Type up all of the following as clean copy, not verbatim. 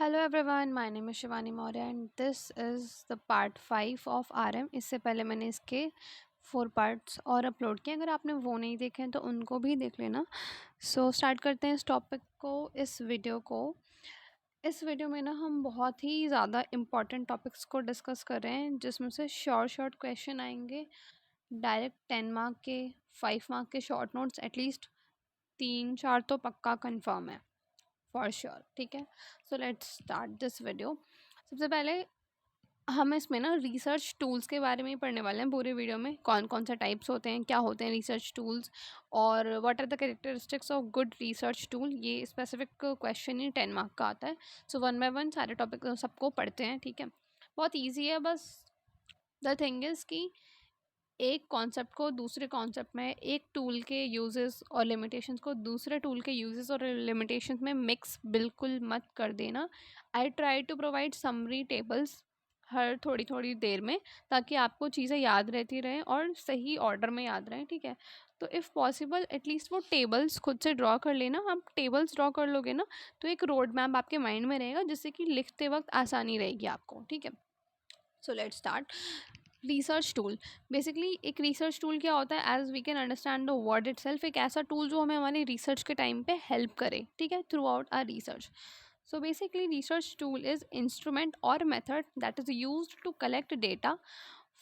Hello everyone, my name is Shivani Maurya and this is the part 5 of RM. इससे पहले मैंने इसके 4 पार्ट्स और अपलोड किए। अगर आपने वो नहीं देखे हैं तो उनको भी देख लेना। सो स्टार्ट करते हैं इस टॉपिक को, इस वीडियो को। इस वीडियो में ना हम बहुत ही ज़्यादा इम्पॉर्टेंट टॉपिक्स को डिस्कस कर रहे हैं, जिसमें से शॉर्ट क्वेश्चन आएंगे। डायरेक्ट 10 मार्क के, 5 मार्क के शॉर्ट नोट्स एटलीस्ट 3-4 तो पक्का कंफर्म है फॉर श्योर। ठीक है, so let's start this video. सबसे पहले हम इसमें ना रिसर्च टूल्स के बारे में ही पढ़ने वाले हैं पूरे वीडियो में। कौन कौन से टाइप्स होते हैं, क्या होते हैं रिसर्च टूल्स, और what are the characteristics of good research tool. ये स्पेसिफिक क्वेश्चन ही 10 मार्क का आता है। सो वन बाय वन सारे टॉपिक सबको पढ़ते हैं। ठीक है, बहुत ईजी है। बस द थिंग इज़ कि एक कॉन्सेप्ट को दूसरे कॉन्सेप्ट में, एक टूल के यूजेस और लिमिटेशंस को दूसरे टूल के यूजेस और लिमिटेशंस में मिक्स बिल्कुल मत कर देना। I try to provide summary tables हर थोड़ी थोड़ी देर में, ताकि आपको चीज़ें याद रहती रहें और सही ऑर्डर में याद रहें। ठीक है, तो इफ़ पॉसिबल एटलीस्ट वो टेबल्स खुद से ड्रॉ कर लेना। आप टेबल्स ड्रॉ कर लोगे ना तो एक रोड मैप आपके माइंड में रहेगा, जिससे कि लिखते वक्त आसानी रहेगी आपको। ठीक है, so let's start. Research tool, basically एक रिसर्च टूल क्या होता है, as we can understand the word itself, एक ऐसा टूल जो हमें हमारी रिसर्च के टाइम पे हेल्प करे। ठीक है, throughout our research. So basically research tool is instrument और method that is use to collect data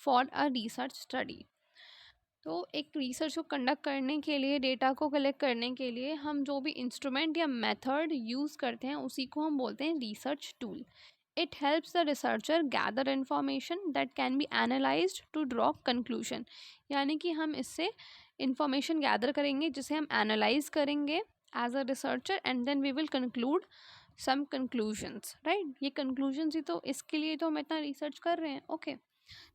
for a research study. तो एक रिसर्च को कंडक्ट करने के लिए, डेटा को कलेक्ट करने के लिए हम जो भी इंस्ट्रूमेंट या मेथड यूज़ करते हैं उसी को हम बोलते हैं research tool. It helps the researcher gather information that can be analysed to draw conclusion. यानी कि हम इससे इंफॉर्मेशन गैदर करेंगे जिसे हम एनालाइज करेंगे as a researcher, and then we will conclude some conclusions. Right, ये कंक्लूजन्स ही तो, इसके लिए तो हम इतना रिसर्च कर रहे हैं। ओके,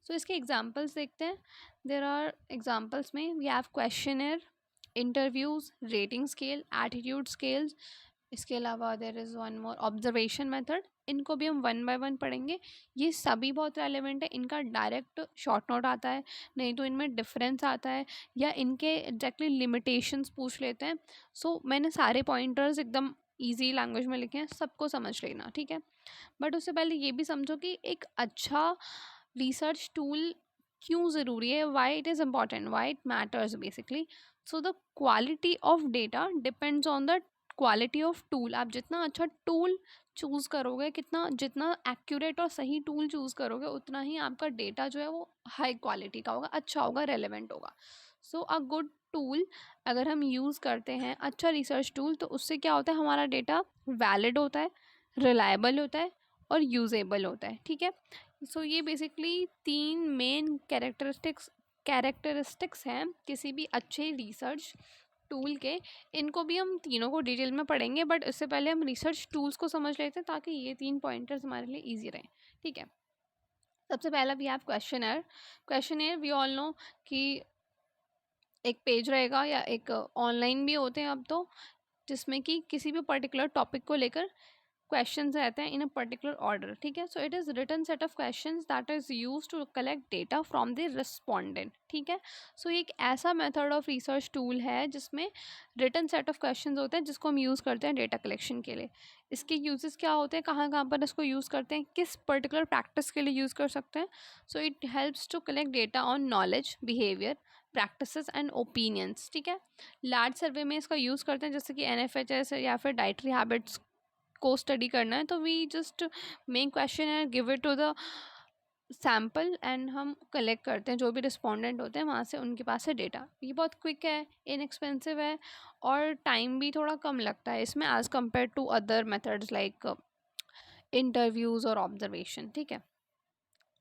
सो इसके एग्जाम्पल्स देखते हैं। देर आर एग्जाम्पल्स में we have questionnaire, interviews, rating scale, attitude scales. इसके अलावा there is one more observation method. इनको भी हम वन बाय वन पढ़ेंगे। ये सभी बहुत रेलिवेंट है। इनका डायरेक्ट शॉर्ट नोट आता है, नहीं तो इनमें डिफरेंस आता है, या इनके एग्जैक्टली लिमिटेशंस पूछ लेते हैं। सो मैंने सारे पॉइंटर्स एकदम ईजी लैंग्वेज में लिखे हैं, सबको समझ लेना। ठीक है, बट उससे पहले ये भी समझो कि एक अच्छा रिसर्च टूल क्यों ज़रूरी है, why it is important, why it matters basically. So the quality of data depends on the quality of tool. आप जितना अच्छा टूल चूज़ करोगे, जितना एक्यूरेट और सही टूल चूज़ करोगे, उतना ही आपका डेटा जो है वो हाई क्वालिटी का होगा, अच्छा होगा, रेलेवेंट होगा। सो अ गुड टूल अगर हम यूज़ करते हैं, अच्छा रिसर्च टूल, तो उससे क्या होता है, हमारा डेटा वैलिड होता है, रिलायबल होता है और यूजेबल होता है। ठीक है, सो ये बेसिकली 3 मेन कैरेक्टरिस्टिक्स हैं किसी भी अच्छे रिसर्च टूल के। इनको भी हम तीनों को डिटेल में पढ़ेंगे, बट इससे पहले हम रिसर्च टूल्स को समझ लेते हैं ताकि ये 3 पॉइंटर्स हमारे लिए ईजी रहें। ठीक है, सबसे पहला we have questionnaire. Questionnaire we all know कि एक पेज रहेगा, या एक ऑनलाइन भी होते हैं अब तो, जिसमें कि किसी भी पर्टिकुलर टॉपिक को लेकर क्वेश्चंस रहते हैं इन अ पर्टिकुलर ऑर्डर। ठीक है, so it is written set of questions that is use to collect data from the respondent. ठीक है, सो एक ऐसा मेथड ऑफ रिसर्च टूल है जिसमें रिटन सेट ऑफ क्वेश्चंस होते हैं, जिसको हम यूज़ करते हैं डेटा कलेक्शन के लिए। इसके यूजेस क्या होते हैं, कहाँ कहाँ पर इसको यूज़ करते हैं, किस पर्टिकुलर प्रैक्टिस के लिए यूज़ कर सकते हैं। So it helps to collect data on knowledge, behaviour, practices and opinions. ठीक है, लार्ज सर्वे में इसका यूज़ करते हैं, जैसे कि NFHS या फिर डाइटरी हैबिट्स को स्टडी करना है, तो we just make question and give it to the sample, and हम कलेक्ट करते हैं जो भी रिस्पोंडेंट होते हैं वहाँ से, उनके पास से डेटा। ये बहुत क्विक है, इनएक्सपेंसिव है, और टाइम भी थोड़ा कम लगता है इसमें as compare to other methods like interviews और ऑब्जर्वेशन। ठीक है,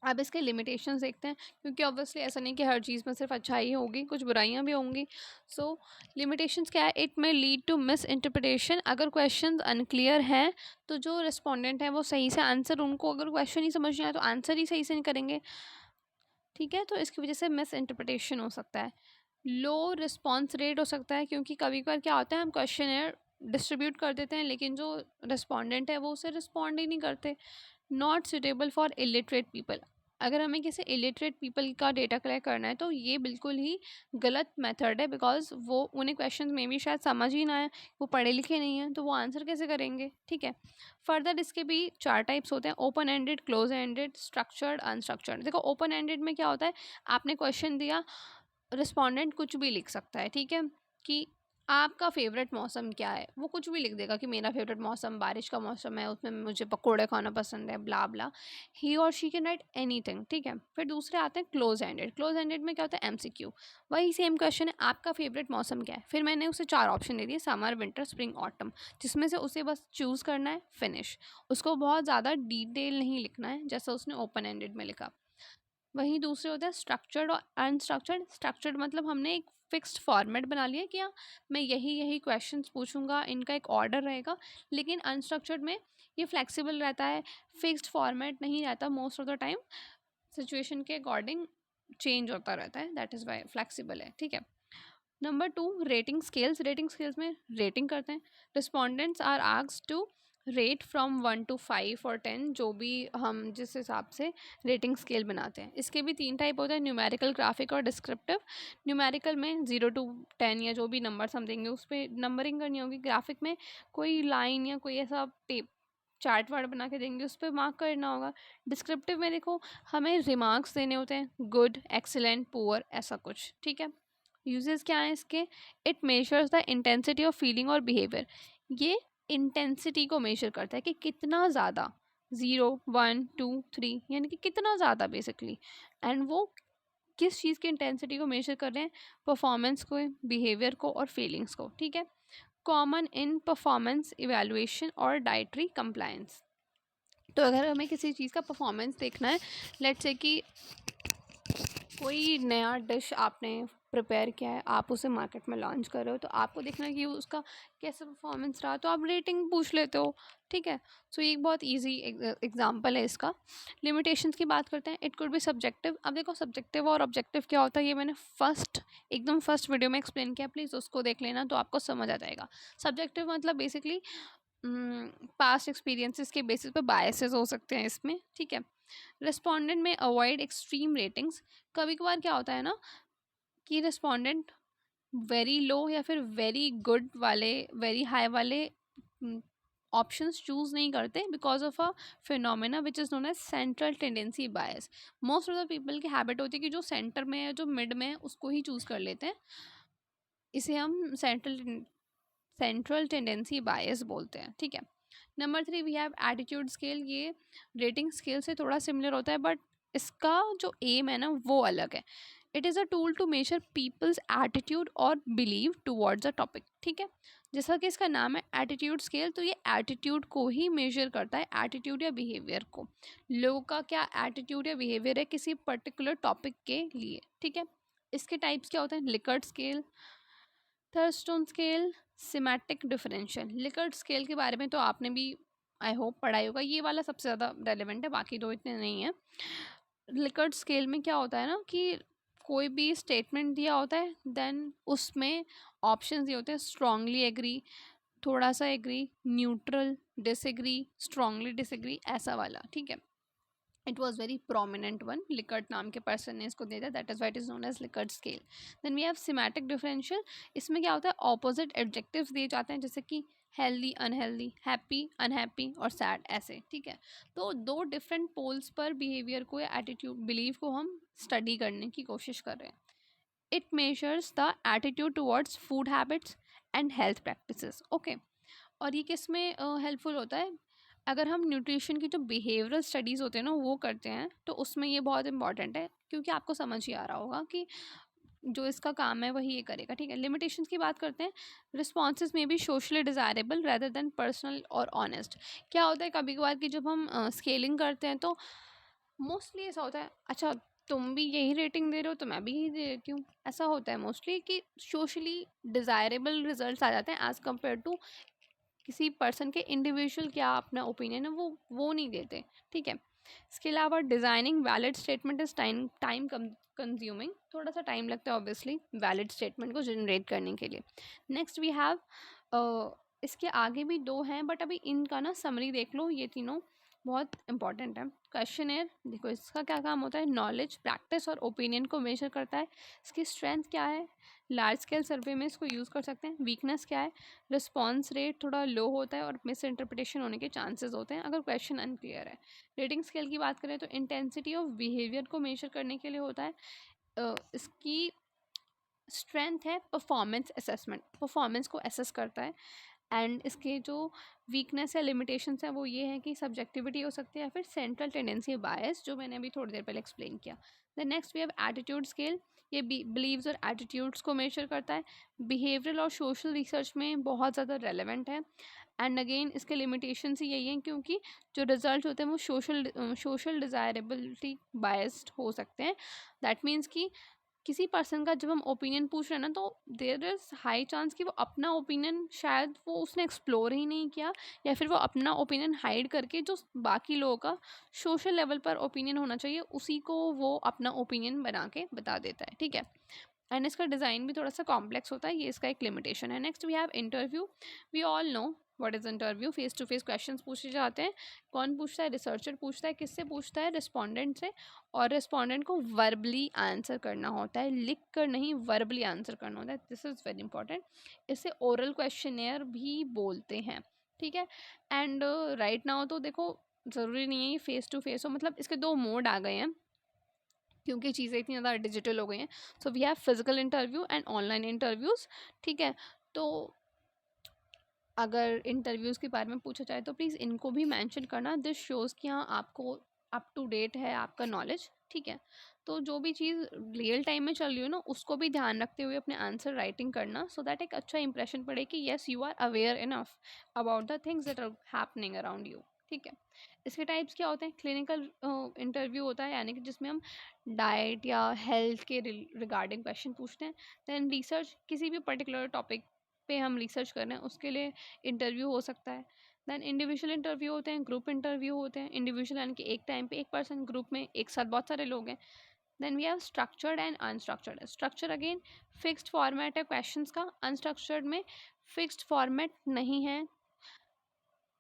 अब इसके लिमिटेशंस देखते हैं, क्योंकि ऑब्वियसली ऐसा नहीं कि हर चीज़ में सिर्फ अच्छाई होगी, कुछ बुराइयां भी होंगी। सो लिमिटेशंस क्या है, it may lead to misinterpretation. अगर क्वेश्चन अनक्लियर हैं तो जो रिस्पोंडेंट है वो सही से आंसर, उनको अगर क्वेश्चन ही समझ नहीं आया तो आंसर ही सही से नहीं करेंगे। ठीक है, तो इसकी वजह से मिस इंटरप्रिटेशन हो सकता है। लो रिस्पॉन्स रेट हो सकता है, क्योंकि कभी कभार क्या होता है, हम क्वेश्चन डिस्ट्रीब्यूट कर देते हैं लेकिन जो रिस्पोंडेंट है वो उसे रिस्पॉन्ड ही नहीं करते। Not suitable for illiterate people. अगर हमें किसी इलिटरेट पीपल का डेटा कलेक्ट करना है तो ये बिल्कुल ही गलत मेथड है, बिकॉज वो उन्हें क्वेश्चन में भी शायद समझ ही ना आए, वो पढ़े लिखे नहीं हैं, तो वो आंसर कैसे करेंगे, ठीक है। फर्दर इसके भी 4 टाइप्स होते हैं, open ended, close ended, structured, unstructured. देखो ओपन एंडेड में क्या होता है, आपने क्वेश्चन दिया, रिस्पोंडेंट कुछ भी लिख सकता है, ठीक है, कि आपका फेवरेट मौसम क्या है, वो कुछ भी लिख देगा कि मेरा फेवरेट मौसम बारिश का मौसम है, उसमें मुझे पकोड़े खाना पसंद है, ब्ला ब्ला, ही और शी कैन राइट एनीथिंग, ठीक है। फिर दूसरे आते हैं क्लोज एंडेड। क्लोज एंडेड में क्या होता है, एमसीक्यू, वही सेम क्वेश्चन है, आपका फेवरेट मौसम क्या है, फिर मैंने उसे 4 ऑप्शन दे दिए, समर, विंटर, स्प्रिंग, ऑटम, जिसमें से उसे बस चूज़ करना है, फिनिश। उसको बहुत ज़्यादा डिटेल नहीं लिखना है जैसा उसने ओपन एंडेड में लिखा। वहीं दूसरे होते हैं स्ट्रक्चर्ड और अनस्ट्रक्चर्ड। स्ट्रक्चर्ड मतलब हमने एक फिक्स्ड फॉर्मेट बना लिया कि हाँ मैं यही यही क्वेश्चंस पूछूंगा, इनका एक ऑर्डर रहेगा। लेकिन अनस्ट्रक्चर्ड में ये फ्लेक्सिबल रहता है, फिक्स्ड फॉर्मेट नहीं रहता, most of the time situation के अकॉर्डिंग चेंज होता रहता है, दैट इज़ वाई फ्लेक्सिबल है, ठीक है। Number 2, rating scales. Rating scales में रेटिंग करते हैं, respondents are asked to rate from 1 to 5 और 10, जो भी हम जिस हिसाब से रेटिंग स्केल बनाते हैं। इसके भी 3 टाइप होते हैं, न्यूमेरिकल, ग्राफिक और डिस्क्रिप्टिव। न्यूमेरिकल में 0 to 10 या जो भी नंबर्स हम देंगे उस पर नंबरिंग करनी होगी। ग्राफिक में कोई लाइन या कोई ऐसा टेप चार्ट वार्ट बना के देंगे, उस पर मार्क करना होगा। डिस्क्रिप्टिव में देखो हमें रिमार्क्स देने होते हैं, गुड, एक्सीलेंट, पुअर, ऐसा कुछ, ठीक है। यूजेस क्या हैं इसके, it measures the intensity of feeling और बिहेवियर। ये इंटेंसिटी को मेजर करता है कि कितना ज़्यादा, 0, 1, 2, 3, यानी कि कितना ज़्यादा बेसिकली। एंड वो किस चीज़ की इंटेंसिटी को मेजर कर रहे हैं, परफॉर्मेंस को, बिहेवियर को और फीलिंग्स को, ठीक है। कॉमन इन परफॉर्मेंस इवेलुएशन और डाइटरी कंप्लायंस। तो अगर हमें किसी चीज़ का परफॉर्मेंस देखना है, लेट्स से कि कोई नया डिश आपने प्रिपेयर किया है, आप उसे मार्केट में लॉन्च कर रहे हो, तो आपको देखना है कि उसका कैसा परफॉर्मेंस रहा, तो आप रेटिंग पूछ लेते हो, ठीक है। सो ये एक बहुत इजी एग्जांपल है इसका। लिमिटेशंस की बात करते हैं, इट कुड बी सब्जेक्टिव। अब देखो सब्जेक्टिव और ऑब्जेक्टिव क्या होता है, ये मैंने एकदम फर्स्ट वीडियो में एक्सप्लेन किया, प्लीज़ उसको देख लेना तो आपको समझ आ जाएगा। सब्जेक्टिव मतलब बेसिकली पास्ट एक्सपीरियंसेस के बेसिस पे बायसेस हो सकते हैं इसमें, ठीक है। रिस्पोंडेंट में अवॉइड एक्सट्रीम रेटिंग्स। कभी कभार क्या होता है ना कि रिस्पोंडेंट वेरी लो या फिर वेरी गुड वाले, वेरी हाई वाले ऑप्शंस चूज नहीं करते because of a phenomena which is known as central tendency bias. Most of the people की हैबिट होती है कि जो सेंटर में है, जो मिड में है, उसको ही चूज कर लेते हैं। इसे हम सेंट्रल टेंडेंसी बायस बोलते हैं, ठीक है। Number 3 we have attitude scale. ये रेटिंग स्केल से थोड़ा सिमिलर होता है, बट इसका जो एम है ना वो अलग है। It is a tool to measure peoples attitude और बिलीव टूवर्ड्स अ टॉपिक, ठीक है। जैसा कि इसका नाम है एटीट्यूड स्केल, तो ये एटीट्यूड को ही मेजर करता है, एटीट्यूड या बिहेवियर को, लोगों का क्या एटीट्यूड या बिहेवियर है किसी पर्टिकुलर टॉपिक के लिए, ठीक है। इसके टाइप्स क्या होते हैं, Likert scale, Thurstone scale, symmetric differential. Likert scale के बारे में तो आपने भी आई होप पढ़ाई होगा, ये वाला सबसे ज़्यादा रेलिवेंट है, बाकी दो इतने नहीं है। लिकर्ट स्केल में क्या होता है ना कि कोई भी स्टेटमेंट दिया होता है, देन उसमें ऑप्शंस दिए होते हैं, स्ट्रांगली एग्री, थोड़ा सा agree, neutral, disagree, strongly disagree, ऐसा वाला, ठीक है। It was very prominent one, Likert नाम के पर्सन ने इसको दिया था, that is why it is known as Likert scale. Then we have symmetric differential. इसमें क्या होता है, ऑपोजिट एडजेक्टिव्स दिए जाते हैं, जैसे कि हेल्दी, अनहेल्दी, हैप्पी, अनहैप्पी और सैड, ऐसे, ठीक है। तो दो डिफरेंट पोल्स पर बिहेवियर को या एटीट्यूड, बिलीव को हम स्टडी करने की कोशिश कर रहे हैं। It measures the attitude towards food habits and health practices, okay. और ये किस में हेल्पफुल होता है, अगर हम न्यूट्रिशन की जो बिहेवियरल स्टडीज़ होते हैं ना वो करते हैं, तो उसमें ये बहुत इंपॉर्टेंट है, क्योंकि आपको समझ ही आ रहा होगा कि जो इसका काम है वही ये करेगा, ठीक है। लिमिटेशंस की बात करते हैं, रिस्पॉन्सेज में भी socially desirable rather than personal और ऑनेस्ट। क्या होता है कभी कभार कि जब हम स्केलिंग करते हैं तो मोस्टली ऐसा होता है, अच्छा तुम भी यही रेटिंग दे रहे हो तो मैं भी यही दे देती हूँ, ऐसा होता है मोस्टली कि सोशली डिज़ायरेबल रिजल्ट्स आ जाते हैं एज़ कम्पेयर टू किसी पर्सन के इंडिविजुअल क्या अपना ओपिनियन है वो नहीं देते, ठीक है। इसके अलावा designing valid statement is time time consuming, थोड़ा सा टाइम लगता है ऑब्वियसली वैलिड स्टेटमेंट को जनरेट करने के लिए। नेक्स्ट वी हैव इसके आगे भी दो हैं, बट अभी इनका ना समरी देख लो, ये तीनों बहुत इंपॉर्टेंट है। क्वेश्चनेयर देखो इसका क्या काम होता है, नॉलेज, प्रैक्टिस और ओपिनियन को मेजर करता है। इसकी स्ट्रेंथ क्या है, लार्ज स्केल सर्वे में इसको यूज़ कर सकते हैं। वीकनेस क्या है, रिस्पॉन्स रेट थोड़ा लो होता है और मिस इंटरप्रिटेशन होने के चांसेस होते हैं अगर क्वेश्चन अनक्लियर है। रेटिंग स्केल की बात करें तो इंटेंसिटी ऑफ बिहेवियर को मेजर करने के लिए होता है। इसकी स्ट्रेंथ है परफॉर्मेंस असेसमेंट, परफॉर्मेंस को असेस करता है। एंड इसके जो वीकनेस या लिमिटेशंस हैं वो ये है कि सब्जेक्टिविटी हो सकती है या फिर सेंट्रल टेंडेंसी बायस, जो मैंने अभी थोड़ी देर पहले एक्सप्लेन किया। The next we have attitude scale, ये बिलीव्स और एटीट्यूड्स को मेजर करता है। बिहेवियरल और सोशल रिसर्च में बहुत ज़्यादा रेलेवेंट है। एंड अगेन इसके लिमिटेशंस ही यही हैं क्योंकि जो रिजल्ट होते हैं वो सोशल डिज़ायरेबिलिटी बायस्ड हो सकते हैं। दैट मीन्स कि किसी पर्सन का जब हम ओपिनियन पूछ रहे हैं ना, तो देयर इज़ हाई चांस कि वो अपना ओपिनियन शायद वो उसने एक्सप्लोर ही नहीं किया, या फिर वो अपना ओपिनियन हाइड करके जो बाकी लोगों का सोशल लेवल पर ओपिनियन होना चाहिए उसी को वो अपना ओपिनियन बना के बता देता है। ठीक है, एंड इसका डिज़ाइन भी थोड़ा सा कॉम्प्लेक्स होता है, ये इसका एक लिमिटेशन है। Next we have interview. We all know what is interview. Face to face questions पूछे जाते हैं। कौन पूछता है, रिसर्चर पूछता है। किससे पूछता है, रिस्पोंडेंट से। और रिस्पोंडेंट को वर्बली आंसर करना होता है, लिख कर नहीं, वर्बली आंसर करना होता है। This is very important. इसे ओरल क्वेश्चनेयर भी बोलते हैं। ठीक है, एंड राइट नाउ तो देखो ज़रूरी नहीं है ये फेस टू फेस हो, मतलब इसके दो मोड आ गए हैं क्योंकि चीज़ें इतनी ज़्यादा डिजिटल हो गई हैं। So we have physical interview and online interviews. ठीक है, तो अगर इंटरव्यूज़ के बारे में पूछा जाए तो प्लीज़ इनको भी मेंशन करना। दिस शोज़ कि हाँ आपको अप टू डेट है आपका नॉलेज। ठीक है, तो जो भी चीज़ रियल टाइम में चल रही हो ना उसको भी ध्यान रखते हुए अपने आंसर राइटिंग करना, सो दैट एक अच्छा इंप्रेशन पड़े कि yes you are aware enough about the things that are happening around you. ठीक है, इसके टाइप्स क्या होते हैं, क्लिनिकल इंटरव्यू होता है यानी कि जिसमें हम डाइट या हेल्थ के रिगार्डिंग क्वेश्चन पूछते हैं। देन रिसर्च, किसी भी पर्टिकुलर टॉपिक पे हम रिसर्च कर रहे हैं उसके लिए इंटरव्यू हो सकता है। देन इंडिविजुअल इंटरव्यू होते हैं, ग्रुप इंटरव्यू होते हैं। इंडिविजुअल यानी कि एक टाइम पे एक पर्सन, ग्रुप में एक साथ बहुत सारे लोग हैं। Then we have structured and unstructured. Structure again fixed format है क्वेश्चंस का, अनस्ट्रक्चर्ड में फिक्स्ड फॉर्मेट नहीं है,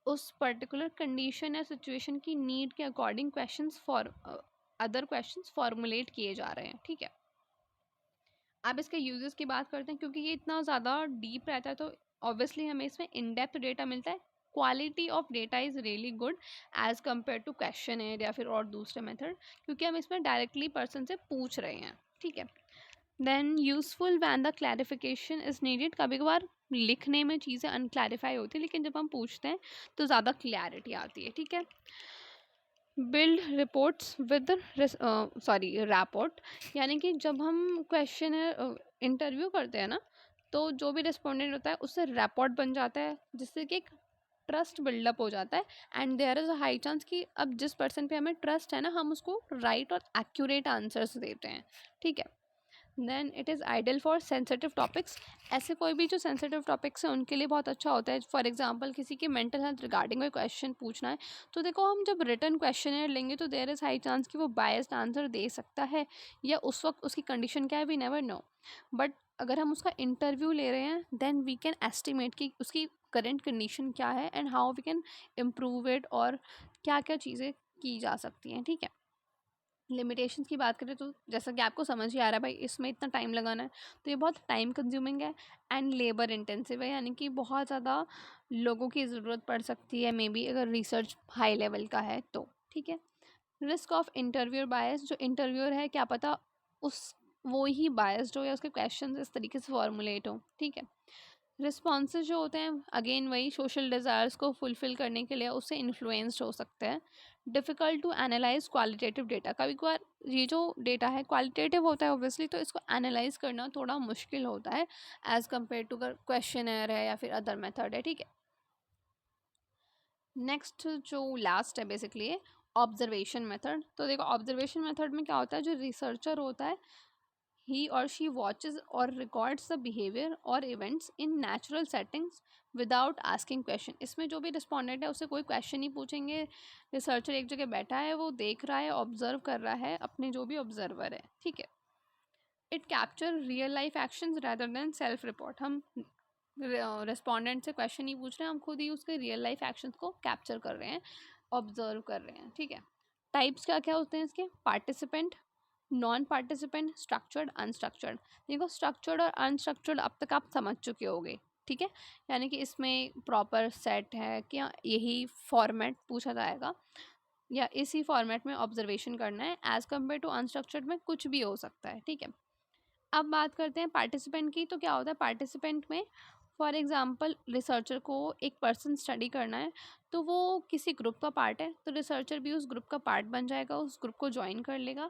उस पर्टिकुलर कंडीशन या सिचुएशन की नीड के according questions for other questions formulate किए जा रहे हैं। ठीक है, अब इसके यूजेस की बात करते हैं क्योंकि ये इतना ज़्यादा डीप रहता है तो ऑब्वियसली हमें इसमें इन डेप्थ डेटा मिलता है। Quality of data is really good as compare to question या फिर और दूसरे मेथड, क्योंकि हम इसमें डायरेक्टली पर्सन से पूछ रहे हैं। ठीक है, then useful when the clarification is needed. कभी कभार लिखने में चीज़ें अनक्लैरिफाई होती है लेकिन जब हम पूछते हैं तो ज़्यादा क्लैरिटी आती है। ठीक है, बिल्ड रिपोर्ट्स विद रैपोर्ट, यानी कि जब हम क्वेश्चन इंटरव्यू करते हैं ना तो जो भी रिस्पोंडेंट होता है उससे रैपोर्ट बन जाता है जिससे कि एक ट्रस्ट बिल्डअप हो जाता है। And there is a high chance कि अब जिस पर्सन पे हमें ट्रस्ट है ना हम उसको राइट और एक्यूरेट आंसर्स देते हैं। ठीक है, then it is ideal for sensitive topics. ऐसे कोई भी जो सेंसिटिव टॉपिक्स हैं उनके लिए बहुत अच्छा होता है। फॉर एग्जांपल किसी की मेंटल हेल्थ रिगार्डिंग कोई क्वेश्चन पूछना है तो देखो हम जब रिटर्न क्वेश्चन लेंगे तो देयर इज़ हाई चांस कि वो बायस्ड आंसर दे सकता है, या उस वक्त उसकी कंडीशन क्या है वी नेवर नो। बट अगर हम उसका इंटरव्यू ले रहे हैं देन वी कैन एस्टिमेट कि उसकी करेंट कंडीशन क्या है and how we can improve it, और क्या क्या चीज़ें की जा सकती हैं। ठीक है, लिमिटेशंस की बात करें तो जैसा कि आपको समझ ही आ रहा है भाई इसमें इतना टाइम लगाना है तो ये बहुत टाइम कंज्यूमिंग है एंड लेबर इंटेंसिव है, यानी कि बहुत ज़्यादा लोगों की ज़रूरत पड़ सकती है मे बी अगर रिसर्च हाई लेवल का है तो। ठीक है, रिस्क ऑफ इंटरव्यूअर बायस, जो इंटरव्यूअर है क्या पता उस वो ही बायस्ड हो या उसके क्वेश्चन इस तरीके से फॉर्मुलेट हो। ठीक है, रिस्पॉन्सेज जो होते हैं अगेन वही सोशल डिज़ायर्स को फुलफ़िल करने के लिए उससे इन्फ्लुएंस्ड हो सकते हैं। Difficult to analyse qualitative data, कभी कभार ये जो डेटा है क्वालिटेटिव होता है ऑब्वियसली तो इसको एनालाइज करना थोड़ा मुश्किल होता है एज़ कम्पेयर टू क्वेश्चनर है या फिर अदर मेथड है। ठीक है, नेक्स्ट जो लास्ट है बेसिकली ऑब्जर्वेशन मेथड। तो देखो ऑब्जर्वेशन मेथड में क्या होता है, जो रिसर्चर होता है he or she watches or records the behavior or events in natural settings without asking question। इसमें जो भी रिस्पोंडेंट है उससे कोई क्वेश्चन नहीं पूछेंगे, रिसर्चर एक जगह बैठा है वो देख रहा है ऑब्जर्व कर रहा है अपने जो भी ऑब्जर्वर है। ठीक है, it capture real life actions rather than self report. हम रिस्पोंडेंट से क्वेश्चन नहीं पूछ रहे हैं, हम खुद ही उसके रियल लाइफ एक्शंस को कैप्चर कर रहे हैं ऑब्जर्व कर रहे हैं, ठीक है। टाइप्स क्या क्या होते हैं इसके? Participant, non participant, structured, unstructured. देखो स्ट्रक्चर्ड और अनस्ट्रक्चर्ड अब तक आप समझ चुके होगे, ठीक है। यानी कि इसमें प्रॉपर सेट है कि यही फॉर्मेट पूछा जाएगा या इसी फॉर्मेट में ऑब्जर्वेशन करना है, एज कम्पेयर टू अनस्ट्रक्चर्ड में कुछ भी हो सकता है, ठीक है। अब बात करते हैं पार्टिसिपेंट की। तो क्या होता है पार्टिसिपेंट में? फॉर एग्जांपल रिसर्चर को एक पर्सन स्टडी करना है, तो वो किसी ग्रुप का पार्ट है, तो रिसर्चर भी उस ग्रुप का पार्ट बन जाएगा, उस ग्रुप को ज्वाइन कर लेगा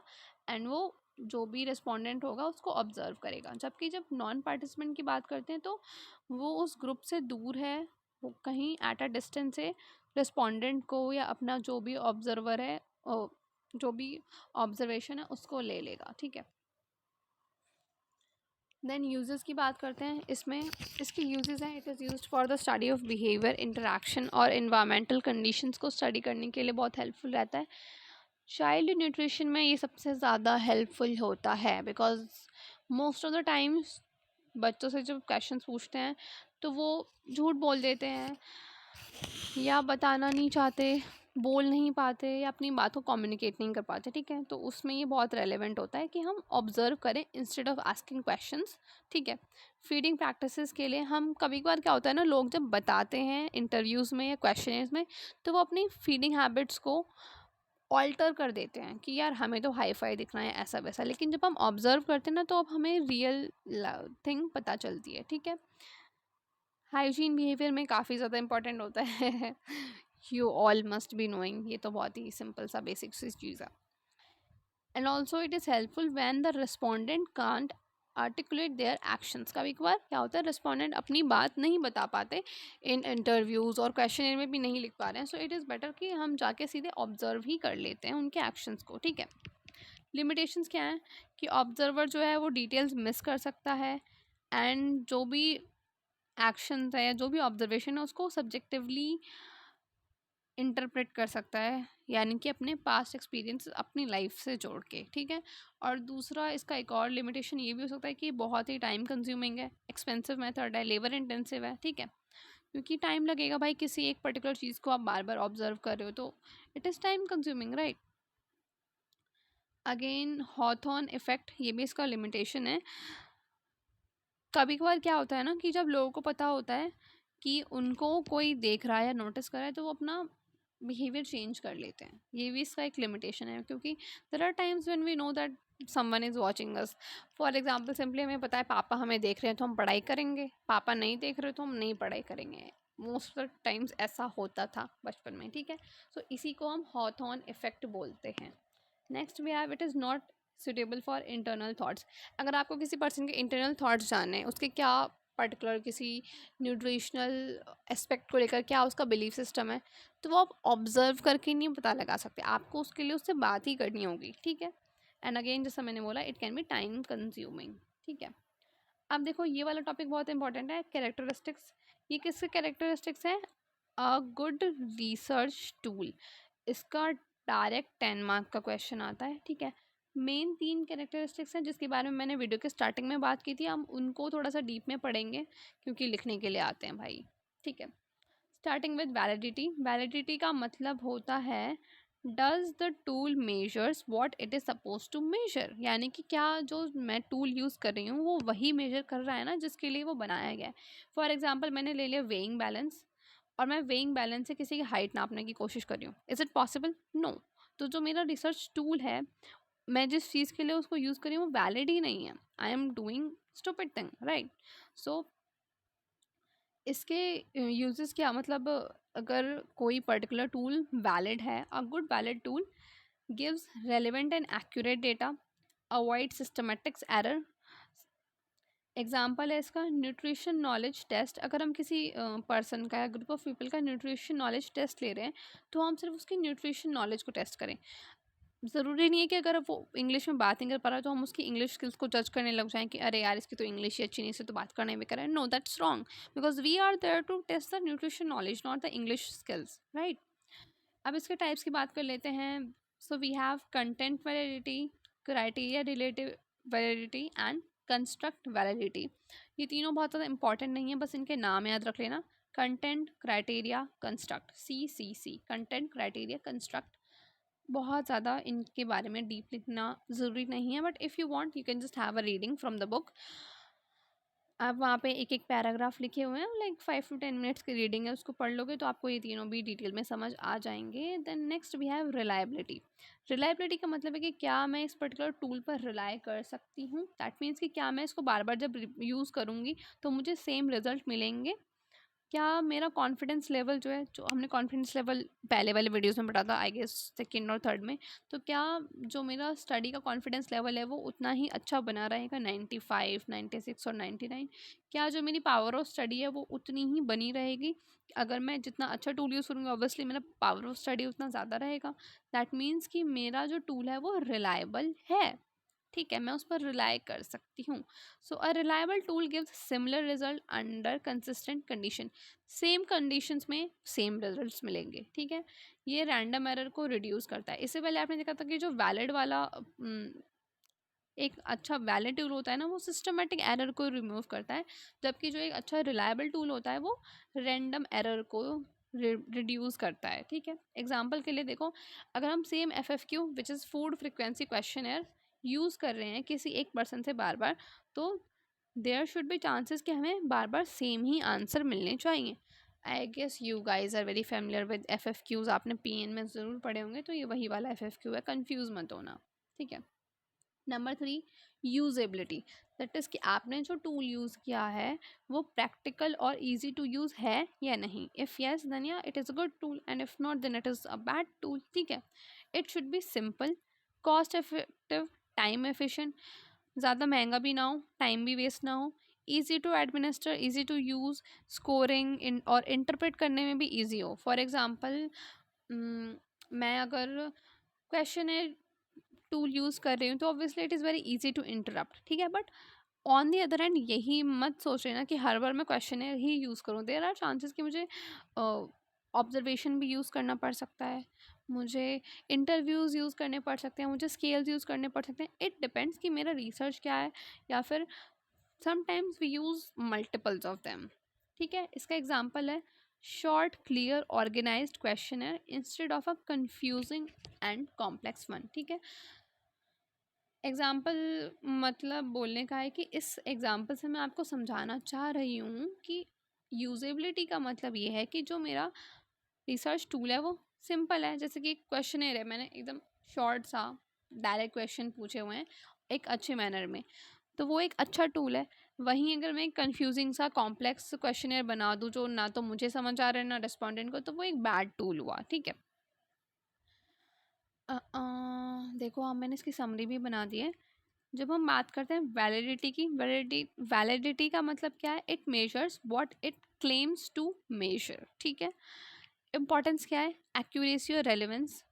एंड वो जो भी रिस्पोंडेंट होगा उसको ऑब्जर्व करेगा। जबकि जब नॉन पार्टिसिपेंट की बात करते हैं तो वो उस ग्रुप से दूर है, वो कहीं एट अ डिस्टेंस से रिस्पोंडेंट को या अपना जो भी ऑब्जर्वर है जो भी ऑब्जर्वेशन है उसको ले लेगा, ठीक है। देन यूजेस की बात करते हैं। इसमें इसके यूजेस हैं, it is used for the study of behaviour, interaction और इन्वायरमेंटल कंडीशंस को स्टडी करने के लिए बहुत हेल्पफुल रहता है। चाइल्ड न्यूट्रिशन में ये सबसे ज़्यादा हेल्पफुल होता है because most of the times बच्चों से जब क्वेश्चन पूछते हैं तो वो झूठ बोल देते हैं या बताना नहीं चाहते, बोल नहीं पाते या अपनी बात को कम्युनिकेट नहीं कर पाते, ठीक है। तो उसमें ये बहुत रेलेवेंट होता है कि हम ऑब्जर्व करें इंस्टेड ऑफ आस्किंग क्वेश्चंस, ठीक है। फीडिंग प्रैक्टिसेस के लिए हम कभी कभार क्या होता है ना, लोग जब बताते हैं इंटरव्यूज़ में या क्वेश्चन में तो वो अपनी फीडिंग हैबिट्स को ऑल्टर कर देते हैं कि यार हमें तो हाई फाई दिखना है ऐसा वैसा, लेकिन जब हम ऑब्जर्व करते हैं ना तो अब हमें रियल थिंग पता चलती है, ठीक है। हाइजीन बिहेवियर में काफ़ी ज़्यादा इंपॉर्टेंट होता है you all must be knowing, ये तो बहुत ही सिंपल सा बेसिक सी चीज़ है। And also it is helpful when the respondent can't articulate their actions. कभी कभार क्या होता है रिस्पोंडेंट अपनी बात नहीं बता पाते इन इंटरव्यूज़ और क्वेश्चन में भी नहीं लिख पा रहे हैं, सो इट इज़ बेटर कि हम जाके सीधे ऑब्जर्व ही कर लेते हैं उनके एक्शंस को, ठीक है। लिमिटेशंस क्या हैं कि ऑब्जर्वर जो है वो डिटेल्स मिस कर सकता है एंड जो भी एक्शन है या जो भी ऑब्जर्वेशन है उसको सब्जेक्टिवली इंटरप्रेट कर सकता है, यानी कि अपने पास्ट एक्सपीरियंस अपनी लाइफ से जोड़ के, ठीक है। और दूसरा इसका एक और लिमिटेशन ये भी हो सकता है कि बहुत ही टाइम कंज्यूमिंग है, एक्सपेंसिव मेथड है, लेबर इंटेंसिव है, ठीक है। क्योंकि टाइम लगेगा भाई, किसी एक पर्टिकुलर चीज़ को आप बार बार ऑब्जर्व कर रहे हो तो it is time consuming, right. Again Hawthorne effect, ये भी इसका लिमिटेशन है। कभी कभार क्या होता है ना कि जब लोगों को पता होता है कि उनको कोई देख रहा है या नोटिस कर रहा है तो वो अपना बिहेवियर चेंज कर लेते हैं, ये भी इसका एक लिमिटेशन है। क्योंकि there are times when we know that someone is watching us. For example simply हमें पता है पापा हमें देख रहे हैं तो हम पढ़ाई करेंगे, पापा नहीं देख रहे तो हम नहीं पढ़ाई करेंगे। मोस्ट ऑफ द टाइम्स ऐसा होता था बचपन में, ठीक है। सो इसी को हम हॉथॉर्न इफेक्ट बोलते हैं। Next we have it is not suitable for internal thoughts. अगर आपको किसी पर्सन के इंटरनल थाट्स जानने हैं, उसके क्या पर्टिकुलर किसी न्यूट्रिशनल एस्पेक्ट को लेकर क्या उसका बिलीफ सिस्टम है, तो वो आप ऑब्जर्व करके नहीं पता लगा सकते, आपको उसके लिए उससे बात ही करनी होगी, ठीक है। एंड अगेन जैसा मैंने बोला it can be time consuming, ठीक है। अब देखो ये वाला टॉपिक बहुत इंपॉर्टेंट है, कैरेक्टरिस्टिक्स। ये किसके कैरेक्टरिस्टिक्स हैं? A good research tool. इसका डायरेक्ट 10 मार्क का क्वेश्चन आता है, ठीक है। मेन 3 कैरेक्टरिस्टिक्स हैं जिसके बारे में मैंने वीडियो के स्टार्टिंग में बात की थी, हम उनको थोड़ा सा डीप में पढ़ेंगे क्योंकि लिखने के लिए आते हैं भाई, ठीक है। Starting with validity. वैलिडिटी का मतलब होता है does the tool measures what it is suppose to measure, यानी कि क्या जो मैं टूल यूज़ कर रही हूँ वो वही मेजर कर रहा है ना जिसके लिए वो बनाया गया है। फॉर एग्जाम्पल मैंने ले लिया वेइंग बैलेंस और मैं वेइंग बैलेंस से किसी की हाइट नापने की कोशिश कर रही हूँ, इज़ इट पॉसिबल? नो। तो जो मेरा रिसर्च टूल है, मैं जिस चीज़ के लिए उसको यूज़ कर रही हूँ वो वैलिड ही नहीं है, I am doing stupid thing, right. So इसके यूजेस क्या मतलब, अगर कोई पर्टिकुलर टूल वैलिड है, a good valid tool gives relevant and accurate data, avoid systematics error. Example है इसका न्यूट्रिशन नॉलेज टेस्ट। अगर हम किसी पर्सन का या ग्रुप ऑफ पीपल का न्यूट्रिशन नॉलेज टेस्ट ले रहे हैं तो हम सिर्फ उसकी न्यूट्रिशन नॉलेज को टेस्ट करें। ज़रूरी नहीं है कि अगर वो इंग्लिश में बात नहीं कर पा रहा है तो हम उसकी इंग्लिश स्किल्स को जज करने लग जाएं कि अरे यार इसकी तो इंग्लिश ही अच्छी नहीं, इससे तो बात करने में करें। No, that's wrong, because we are there to test the nutrition knowledge, not the English skills, right. अब इसके टाइप्स की बात कर लेते हैं। So we have content validity, criteria relative validity and construct validity. ये तीनों बहुत ज़्यादा इंपॉर्टेंट नहीं है, बस इनके नाम याद रख लेना। Content criteria construct, CCC, content criteria construct. बहुत ज़्यादा इनके बारे में डीप लिखना ज़रूरी नहीं है, but if you want you can just have a reading from the book. आप वहाँ पे एक एक पैराग्राफ लिखे हुए हैं, लाइक 5 to 10 मिनट्स की रीडिंग है, उसको पढ़ लोगे तो आपको ये तीनों भी डिटेल में समझ आ जाएंगे। Then next we have reliability. Reliability का मतलब है कि क्या मैं इस पर्टिकुलर टूल पर रिलाई कर सकती हूँ। दैट मीन्स कि क्या मैं इसको बार बार जब यूज़ करूँगी तो मुझे सेम रिजल्ट मिलेंगे। क्या मेरा कॉन्फिडेंस लेवल जो है, जो हमने कॉन्फिडेंस लेवल पहले वाले वीडियोस में बताया था आई गेस सेकेंड और थर्ड में, तो क्या जो मेरा स्टडी का कॉन्फिडेंस लेवल है वो उतना ही अच्छा बना रहेगा, 95, 96 और 99। क्या जो मेरी पावर ऑफ स्टडी है वो उतनी ही बनी रहेगी। अगर मैं जितना अच्छा टूल यूज़ करूँगी ऑब्वियसली मेरा पावर ऑफ स्टडी उतना ज़्यादा रहेगा। दैट मीन्स कि मेरा जो टूल है वो रिलायबल है, ठीक है, मैं उस पर रिलाई कर सकती हूँ। So a reliable tool gives similar result under consistent condition. Same conditions में सेम रिजल्ट्स मिलेंगे, ठीक है। ये रैंडम एरर को रिड्यूस करता है। इससे पहले आपने देखा था कि जो वैलिड वाला एक अच्छा वैलिड टूल होता है ना, वो सिस्टमेटिक एरर को रिमूव करता है, जबकि जो एक अच्छा रिलायबल टूल होता है वो रैंडम एरर को रिड्यूस करता है, ठीक है। एग्जाम्पल के लिए देखो, अगर हम same FFQ which is food frequency question use कर रहे हैं किसी एक पर्सन से बार बार, तो देयर शुड बी चांसेस कि हमें बार बार सेम ही आंसर मिलने चाहिए। I guess you guys are very familiar with FFQs, आपने PN में ज़रूर पढ़े होंगे, तो ये वही वाला FFQ है, कन्फ्यूज़ मत होना, ठीक है। Number 3, usability. दैट इज़ कि आपने जो टूल यूज़ किया है वो प्रैक्टिकल और ईजी टू यूज़ है या नहीं। इफ़ येस देन या it is a good tool, and if not then it is a bad tool, ठीक है। It should be simple, cost effective, time efficient, ज़्यादा महंगा भी ना हो, टाइम भी वेस्ट ना हो, easy to administer, easy to use, scoring in और इंटरप्रेट करने में भी ईजी हो। फॉर एग्ज़ाम्पल मैं अगर क्वेश्चन टूल यूज़ कर रही हूँ तो obviously it is very easy to interpret, ठीक है। But on the other hand यही मत सोच लेना कि हर बार मैं क्वेश्चन ही यूज़ करूँ। देयर आर चांसेस कि मुझे ऑब्जर्वेशन भी यूज़ करना पड़ सकता है, मुझे इंटरव्यूज़ यूज़ करने पड़ सकते हैं, मुझे स्केल्स यूज़ करने पड़ सकते हैं। इट डिपेंड्स कि मेरा रिसर्च क्या है, या फिर sometimes we use multiples of them, ठीक है। इसका एग्जाम्पल है short clear organised questionnaire instead of a confusing and complex one, ठीक है। एग्ज़ाम्पल मतलब बोलने का है कि इस एग्ज़ाम्पल से मैं आपको समझाना चाह रही हूँ कि यूजेबिलिटी का मतलब ये है कि जो मेरा रिसर्च टूल है वो सिंपल है। जैसे कि एक क्वेश्चनर है, मैंने एकदम शॉर्ट सा डायरेक्ट क्वेश्चन पूछे हुए हैं एक अच्छे मैनर में, तो वो एक अच्छा टूल है। वहीं अगर मैं कंफ्यूजिंग सा कॉम्प्लेक्स क्वेश्चनर बना दूँ जो ना तो मुझे समझ आ रहा है ना रिस्पोंडेंट को, तो वो एक बैड टूल हुआ, ठीक है। देखो अब मैंने इसकी समरी भी बना दी है। जब हम बात करते हैं वैलिडिटी की, वैलिडिटी का मतलब क्या है, it measures what it claims to measure, ठीक है। इम्पॉर्टेंस क्या है, एक्यूरेसी और रेलेवेंस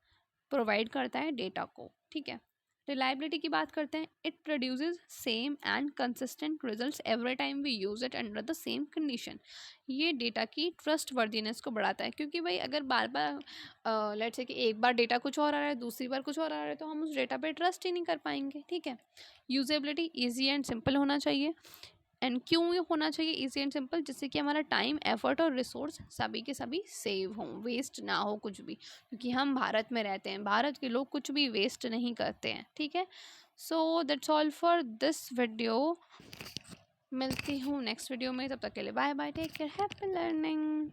प्रोवाइड करता है डेटा को, ठीक है। रिलायबिलिटी की बात करते हैं, it produces same and consistent results every time we use it under the same condition. ये डेटा की ट्रस्ट वर्दीनेस को बढ़ाता है, क्योंकि भाई अगर बार बार लेट्स से कि एक बार डेटा कुछ और आ रहा है, दूसरी बार कुछ और आ रहा है, तो हम उस डेटा पे ट्रस्ट ही नहीं कर पाएंगे, ठीक है। यूजेबिलिटी ईजी एंड सिंपल होना चाहिए। एंड क्यों ये होना चाहिए ईजी एंड सिंपल, जिससे कि हमारा टाइम, एफर्ट और रिसोर्स सभी के सभी सेव हों, वेस्ट ना हो कुछ भी, क्योंकि हम भारत में रहते हैं, भारत के लोग कुछ भी वेस्ट नहीं करते हैं, ठीक है। So that's all for this video. मिलती हूँ नेक्स्ट वीडियो में, तब तक के लिए bye bye, take care, happy learning.